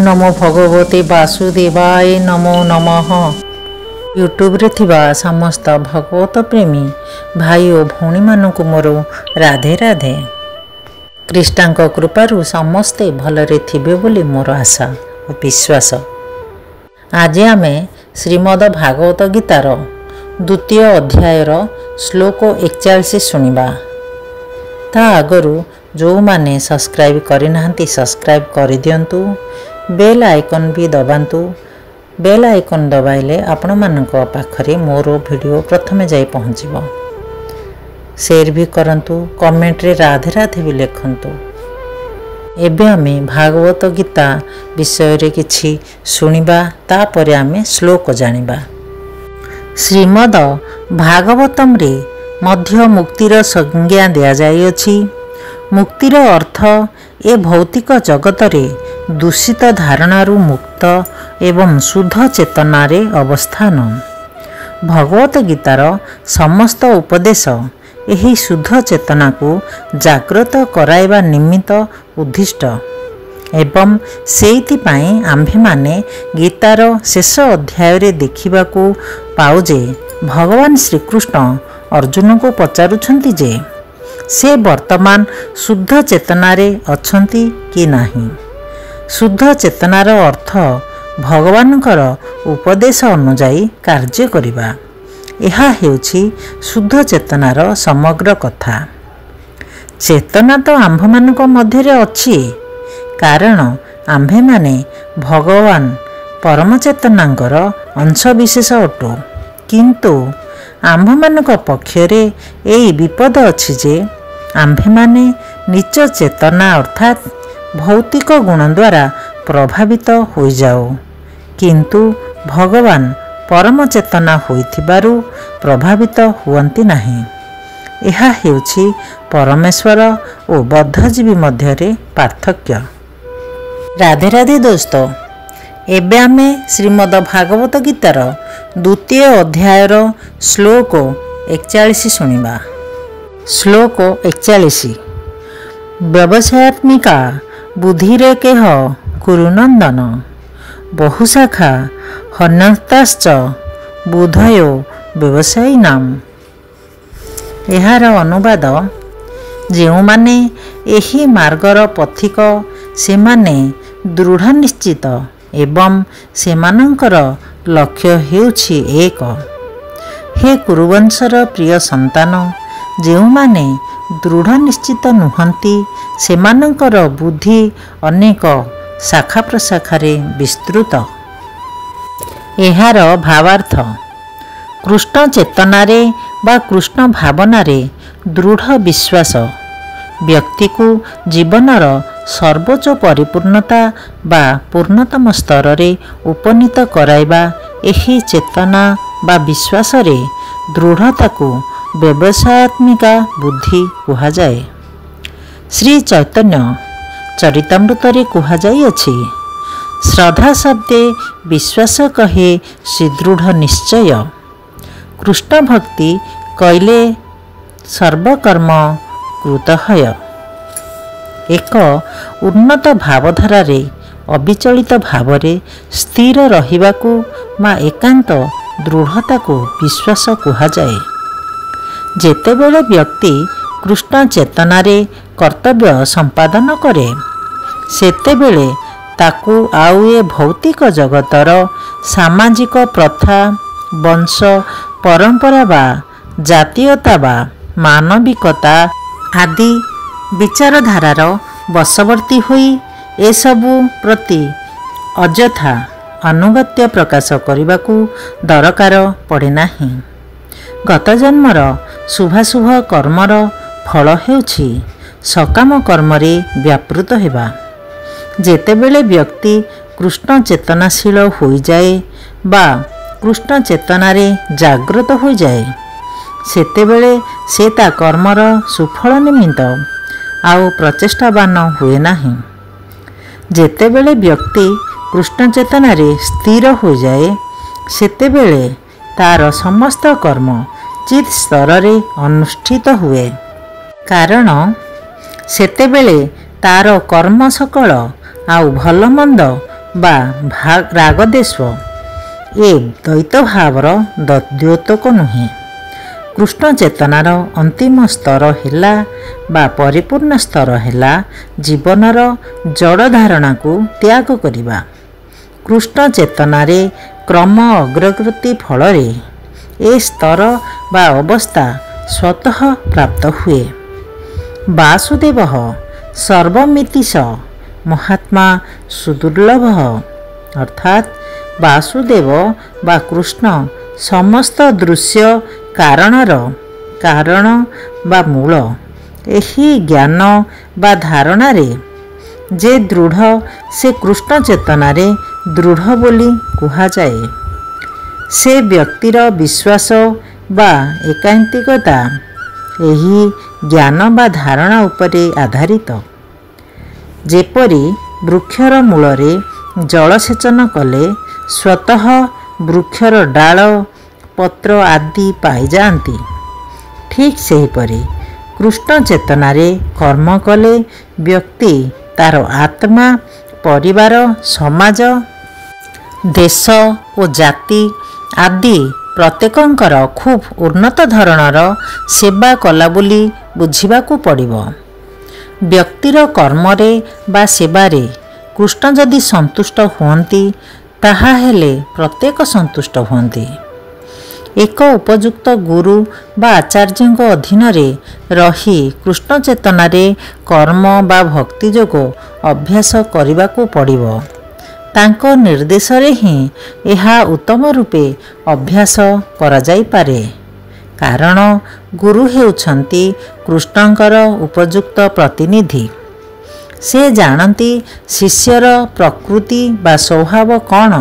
नमो भगवते वासुदेवाय नमो नमः। यूट्यूब रे थिबा समस्त भगवत प्रेमी भाई और भौणी मानक मोर राधे राधे। कृष्णांक कृपारु समस्ते भलरे थिबे बोली मोर आशा और विश्वास। आज आमे श्रीमद भागवत गीतार द्वितीय अध्यायर श्लोक 41 शुणिबा। ता आगरू जो माने सब्सक्राइब करिनाहांती सब्सक्राइब कर दियंतु, बेल आइकन भी दबांतु। बेल आइकन दबाइले आपण मानक पाखरे मोर वीडियो प्रथमे जाई पहुँचबो। शेयर भी करंतु, कमेंट रे राधे राधे भी लिखंतु। एबे आमे भागवत गीता विषय रे किछि सुनिबा, तापरे आमे श्लोक जानिबा। श्रीमद भागवतम रे मध्य मुक्तिर संज्ञा दिया जाइअछि। मुक्तिर अर्थ ए भौतिक जगत रे दूषित धारणारू मुक्त एवं शुद्ध चेतनारे अवस्थान। भगवत गीतार समस्त उपदेश एही शुद्ध चेतना को जागृत कराइबा निमित्त उद्दिष्ट एवं सेइति पाई आम्भे माने गीतार शेष अध्याय रे देखिबाकू पाउ जे भगवान श्रीकृष्ण अर्जुन को पचारुछंती जे से वर्तमान शुद्ध चेतनारे अछंती कि नाही। शुद्ध चेतनार अर्थ भगवानकर उपदेश अनुजाई कार्य करिबा। एहा हेउछि शुद्ध चेतनार समग्र कथा। चेतना तो आम्भमानक मध्यरे अछि, कारण आम्भे माने भगवान परम चेतनांकर अंशविशेष अटु। किंतु आम्भमानक पक्षरे एई विपद अछि जे आम्भे माने नीच चेतना अर्थात भौतिक गुण द्वारा प्रभावित हो जाओ, किंतु भगवान परम चेतना होइथिबारु प्रभावित हुअंती नाही। एहा हेउछि परमेश्वर और बद्धजीवी मध्यरे पार्थक्य। राधे राधे दोस्तों, एबे आमे श्रीमद भागवत गीतार द्वितीय अध्यायर श्लोक 41 शुणिबा। श्लोक 41। व्यवसायत्मिका बुद्धिरे केह कुरुनंदन, बहुशाखा हन्यस्ताश्च बुधयो व्यवसायी नाम। एहार अनुवाद, जेउ माने एही मार्गर पथिक सेमाने दृढ़ निश्चित एवं सेमानंकर लक्ष्य हेउछि एक। हे कुरुवंशर प्रिय संतान, जेउ माने दृढ़ निश्चित नुहंती सेमानंकर बुद्धि अनेक शाखा प्रशाखारे विस्तृत। एहार भावार्थ, कृष्ण चेतनारे बा कृष्ण भावनारे दृढ़ विश्वास व्यक्ति को जीवनर सर्वोच्च परिपूर्णता बा पूर्णतम स्तर रे उपनीत कराइबा। एही चेतना बा विश्वास रे दृढ़ता को व्यवसायत्मिका बुद्धि कुहा जाए। श्री चैतन्य चरितामृत रे कुहा जाइअछि, श्रद्धा शब्दे विश्वास कहे सुदृढ़ निश्चय। कृष्ण भक्ति कैले सर्वकर्म कृतहय। एक उन्नत भावधारा रे अविचलित भावरे स्थिर रहिबाकू मा एकांत दृढ़ता को विश्वास कुहा जाए। जेतेबेले व्यक्ति कृष्ण चेतनारे कर्तव्य संपादन करे, सेतेबेले ताकू आउ ए भौतिक जगतर सामाजिक प्रथा, वंश परंपरा बा जातीयता बा मानविकता आदि विचारधारार बशवर्ती होई एसबु प्रति अजथा अनुगत्य प्रकाश करने दरकार पड़े नाही। गत जन्मर शुभाशुभ कर्मर फल हेउछि सकाम कर्मरे व्यापृत हेबा। जेतेबेले व्यक्ति कृष्ण चेतनाशील हो जाए बा कृष्ण चेतनारे जागृत हो जाए, सेतेबेले से ता कर्मर सुफल निमित्त आउ प्रचेष्टावान हुए नाही। जेतेबेले व्यक्ति कृष्ण चेतनारे स्थिर हो जाए, सेतेबेले तार समस्त कर्म चित स्तर रे अनुष्ठित हुए, कारण सेतेबेले तार कर्म सकल आउ भल मंद ବା ରାଗଦେଶ ଏ ଦ୍ୱୈତ ଭାବର ଦ୍ୱୈତକ ନୁହେଁ। କୃଷ୍ଣ ଚେତନାର ଅନ୍ତିମ ସ୍ତର ହେଲା ବା ପରିପୂର୍ଣ୍ଣ ସ୍ତର ହେଲା ଜୀବନର ଜଡ଼ ଧାରଣାକୁ ତ୍ୟାଗ କରିବା। କୃଷ୍ଣ ଚେତନାରେ କ୍ରମ ଅଗ୍ରଗତି ଫଳରେ ଏ ସ୍ତର ବା ଅବସ୍ଥା ସ୍ୱତଃ ପ୍ରାପ୍ତ ହୁଏ। ବାସୁଦେବ ସର୍ବମିତିଶ ମହାତ୍ମା ସୁଦୁର୍ଲଭ ଅର୍ଥାତ୍ ବାସୁଦେବ ବା କୃଷ୍ଣ ସମସ୍ତ ଦୃଶ୍ୟ କାରଣର କାରଣ ବା ମୂଳ। ଏହି ଜ୍ଞାନ ବା ଧାରଣାରେ ଯେ ଦୃଢ଼ ସେ କୃଷ୍ଣ ଚେତନାରେ ଦୃଢ଼ ବୋଲି କୁହାଯାଏ। ସେ ବ୍ୟକ୍ତିର ବିଶ୍ୱାସ ବା ଏକାନ୍ତିକତା ଏହି ଜ୍ଞାନ ବା ଧାରଣା ଉପରେ ଆଧାରିତ। ଯେପରି ବୃକ୍ଷର ମୂଳରେ ଜଳସେଚନ କଲେ ସ୍ୱତଃ ବୃକ୍ଷର ଡାଳ ପତ୍ର ଆଦି ପାଇଯାଆନ୍ତି, ଠିକ୍ ସେହିପରି କୃଷ୍ଣ ଚେତନାରେ କର୍ମ କଲେ ବ୍ୟକ୍ତି ତାର ଆତ୍ମା, ପରିବାର, ସମାଜ, ଦେଶ ଓ ଜାତି ଆଦି ପ୍ରତ୍ୟେକଙ୍କର ଖୁବ୍ ଉନ୍ନତ ଧରଣର ସେବା କଲା ବୋଲି ବୁଝିବାକୁ ପଡ଼ିବ। ବ୍ୟକ୍ତିର କର୍ମରେ ବା ସେବାରେ କୃଷ୍ଣ ଯଦି ସନ୍ତୁଷ୍ଟ ହୁଅନ୍ତି, ତାହାହେଲେ ପ୍ରତ୍ୟେକ ସନ୍ତୁଷ୍ଟ ହୁଅନ୍ତି। ଏକ ଉପଯୁକ୍ତ ଗୁରୁ ବା ଆଚାର୍ଯ୍ୟଙ୍କ ଅଧୀନରେ ରହି କୃଷ୍ଣ ଚେତନାରେ କର୍ମ ବା ଭକ୍ତି ଯୋଗ ଅଭ୍ୟାସ କରିବାକୁ ପଡ଼ିବ। ତାଙ୍କ ନିର୍ଦ୍ଦେଶରେ ହିଁ ଏହା ଉତ୍ତମ ରୂପେ ଅଭ୍ୟାସ କରାଯାଇପାରେ। କାରଣ ଗୁରୁ ହେଉଛନ୍ତି କୃଷ୍ଣଙ୍କର ଉପଯୁକ୍ତ ପ୍ରତିନିଧି। ସେ ଜାଣନ୍ତି ଶିଷ୍ୟର ପ୍ରକୃତି ବା ସ୍ୱଭାବ କ'ଣ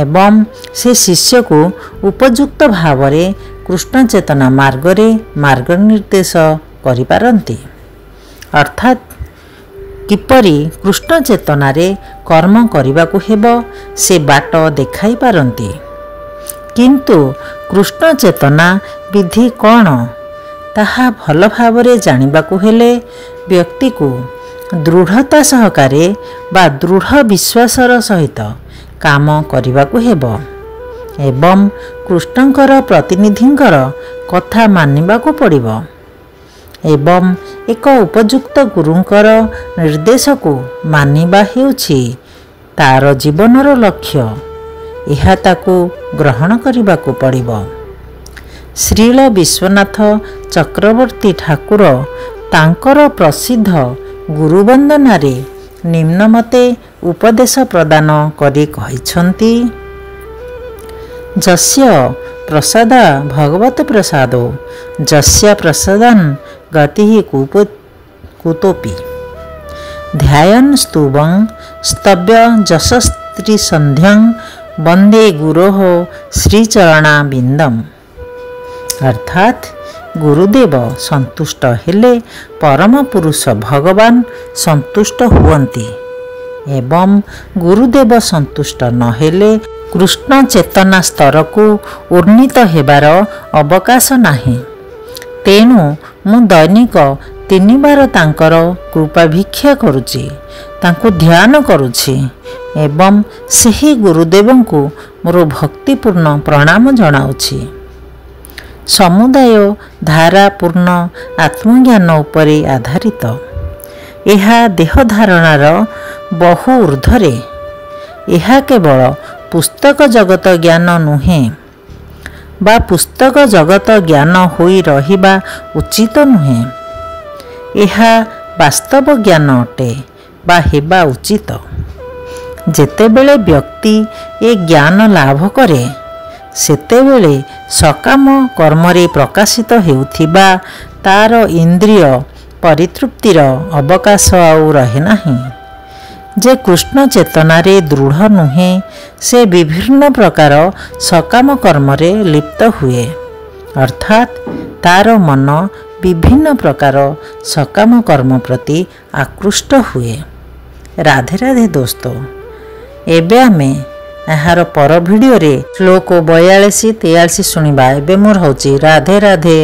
ଏବଂ ସେ ଶିଷ୍ୟକୁ ଉପଯୁକ୍ତ ଭାବରେ କୃଷ୍ଣ ଚେତନା ମାର୍ଗରେ ମାର୍ଗ ନିର୍ଦ୍ଦେଶ କରିପାରନ୍ତି। ଅର୍ଥାତ୍ କିପରି କୃଷ୍ଣ ଚେତନାରେ କର୍ମ କରିବାକୁ ହେବ ସେ ବାଟ ଦେଖାଇ ପାରନ୍ତି। କିନ୍ତୁ କୃଷ୍ଣ ଚେତନା ବିଧି କ'ଣ ତାହା ଭଲ ଭାବରେ ଜାଣିବାକୁ ହେଲେ ବ୍ୟକ୍ତିକୁ ଦୃଢ଼ତା ସହକାରେ ବା ଦୃଢ଼ ବିଶ୍ୱାସର ସହିତ କାମ କରିବାକୁ ହେବ ଏବଂ କୃଷ୍ଣଙ୍କର ପ୍ରତିନିଧିଙ୍କର କଥା ମାନିବାକୁ ପଡ଼ିବ ଏବଂ ଏକ ଉପଯୁକ୍ତ ଗୁରୁଙ୍କର ନିର୍ଦ୍ଦେଶକୁ ମାନିବା ହେଉଛି ତାର ଜୀବନର ଲକ୍ଷ୍ୟ। ଏହା ତାକୁ ଗ୍ରହଣ କରିବାକୁ ପଡ଼ିବ। ଶ୍ରୀଳ ବିଶ୍ୱନାଥ ଚକ୍ରବର୍ତ୍ତୀ ଠାକୁର ତାଙ୍କର ପ୍ରସିଦ୍ଧ ଗୁରୁବନ୍ଦନାରେ ନିମ୍ନମତେ ଉପଦେଶ ପ୍ରଦାନ କରି କହିଛନ୍ତି, ଯସ୍ୟ ପ୍ରସାଦ ଭଗବତ ପ୍ରସାଦୋ ଯସ୍ୟ ପ୍ରସାଦାନ୍ ଗତି କୁତୋପି ଧ୍ୟାୟନ୍ ସ୍ତୁବଂ ସ୍ତବ୍ୟ ଯଶସ୍ତ୍ରୀ ସନ୍ଧ୍ୟଂ ବନ୍ଦେ ଗୁରୋଃ ଶ୍ରୀଚରଣାବିନ୍ଦମ୍। ଅର୍ଥାତ୍ ଗୁରୁଦେବ ସନ୍ତୁଷ୍ଟ ହେଲେ ପରମ ପୁରୁଷ ଭଗବାନ ସନ୍ତୁଷ୍ଟ ହୁଅନ୍ତି ଏବଂ ଗୁରୁଦେବ ସନ୍ତୁଷ୍ଟ ନହେଲେ କୃଷ୍ଣ ଚେତନା ସ୍ତରକୁ ଉନ୍ନୀତ ହେବାର ଅବକାଶ ନାହିଁ। ତେଣୁ ମୁଁ ଦୈନିକ 3 ବାର ତାଙ୍କର କୃପା ଭିକ୍ଷା କରୁଛି, ତାଙ୍କୁ ଧ୍ୟାନ କରୁଛି ଏବଂ ସେହି ଗୁରୁଦେବଙ୍କୁ ମୋର ଭକ୍ତିପୂର୍ଣ୍ଣ ପ୍ରଣାମ ଜଣାଉଛି। ସମୁଦାୟ ଧାରା ପୂର୍ଣ୍ଣ ଆତ୍ମଜ୍ଞାନ ଉପରେ ଆଧାରିତ। ଏହା ଦେହ ଧାରଣାର ବହୁ ଊର୍ଦ୍ଧ୍ୱରେ। ଏହା କେବଳ ପୁସ୍ତକ ଜଗତ ଜ୍ଞାନ ନୁହେଁ ବା ପୁସ୍ତକ ଜଗତ ଜ୍ଞାନ ହୋଇ ରହିବା ଉଚିତ ନୁହେଁ। ଏହା ବାସ୍ତବ ଜ୍ଞାନ ଅଟେ ବା ହେବା ଉଚିତ। ଯେତେବେଳେ ବ୍ୟକ୍ତି ଏ ଜ୍ଞାନ ଲାଭ କରେ ସେତେବେଳେ ସକାମ କର୍ମରେ ପ୍ରକାଶିତ ହେଉଥିବା ତାର ଇନ୍ଦ୍ରିୟ ପରିତୃପ୍ତିର ଅବକାଶ ଆଉ ରହେ ନାହିଁ। ଯେ କୃଷ୍ଣ ଚେତନାରେ ଦୃଢ଼ ନୁହେଁ ସେ ବିଭିନ୍ନ ପ୍ରକାର ସକାମ କର୍ମରେ ଲିପ୍ତ ହୁଏ, ଅର୍ଥାତ୍ ତାର ମନ ବିଭିନ୍ନ ପ୍ରକାର ସକାମ କର୍ମ ପ୍ରତି ଆକୃଷ୍ଟ ହୁଏ। ରାଧେ ରାଧେ ଦୋସ୍ତ। ଏବେ ଆମେ ଏହାର ପର ଭିଡ଼ିଓରେ ଶ୍ଲୋକ 42-43 ଶୁଣିବା। ଏବେ ମୁଁ ରହୁଛି। ରାଧେ ରାଧେ।